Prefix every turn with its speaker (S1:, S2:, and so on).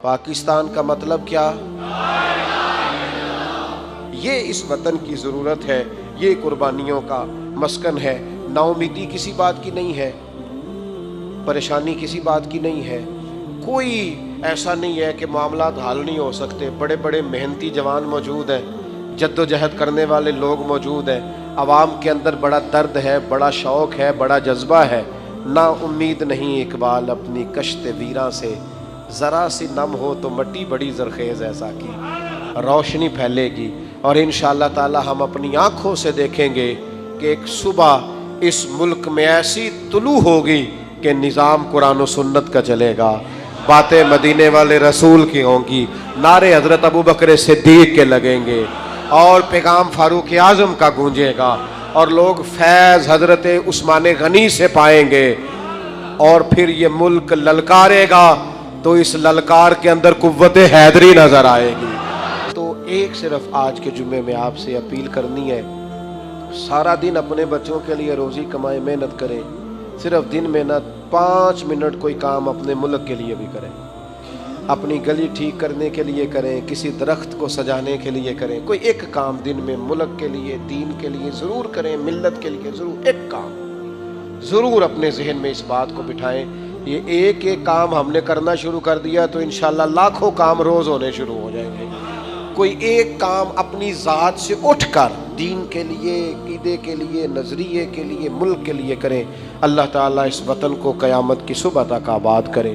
S1: پاکستان کا مطلب کیا؟ یہ اس وطن کی ضرورت ہے، یہ قربانیوں کا مسکن ہے۔ نا امیدی کسی بات کی نہیں ہے، پریشانی کسی بات کی نہیں ہے، کوئی ایسا نہیں ہے کہ معاملات حل نہیں ہو سکتے۔ بڑے بڑے محنتی جوان موجود ہیں، جد و جہد کرنے والے لوگ موجود ہیں، عوام کے اندر بڑا درد ہے، بڑا شوق ہے، بڑا جذبہ ہے۔ نا امید نہیں اقبال اپنی کشت ویراں سے، ذرا سی نم ہو تو مٹی بڑی زرخیز ایسا کی روشنی پھیلے گی۔ اور انشاءاللہ تعالی ہم اپنی آنکھوں سے دیکھیں گے کہ ایک صبح اس ملک میں ایسی طلوع ہوگی کہ نظام قرآن و سنت کا چلے گا، باتیں مدینے والے رسول کی ہوں گی، نعرے حضرت ابوبکر صدیق کے لگیں گے اور پیغام فاروق اعظم کا گونجے گا، اور لوگ فیض حضرت عثمان غنی سے پائیں گے، اور پھر یہ ملک للکارے گا تو اس للکار کے اندر قوت حیدری نظر آئے گی۔ تو ایک صرف آج کے جمعے میں آپ سے اپیل کرنی ہے، سارا دن اپنے بچوں کے لیے روزی کمائیں، محنت کریں، صرف دن میں نہ 5 منٹ کوئی کام اپنے ملک کے لیے بھی کریں، اپنی گلی ٹھیک کرنے کے لیے کریں، کسی درخت کو سجانے کے لیے کریں، کوئی ایک کام دن میں ملک کے لیے، دین کے لیے ضرور کریں، ملت کے لیے ضرور ایک کام ضرور اپنے ذہن میں اس بات کو بٹھائیں۔ یہ ایک ایک کام ہم نے کرنا شروع کر دیا تو انشاءاللہ لاکھوں کام روز ہونے شروع ہو جائیں گے۔ کوئی ایک کام اپنی ذات سے اٹھ کر دین کے لیے، عقیدے کے لیے، نظریے کے لیے، ملک کے لیے کریں۔ اللہ تعالیٰ اس وطن کو قیامت کی صبح تک آباد کرے۔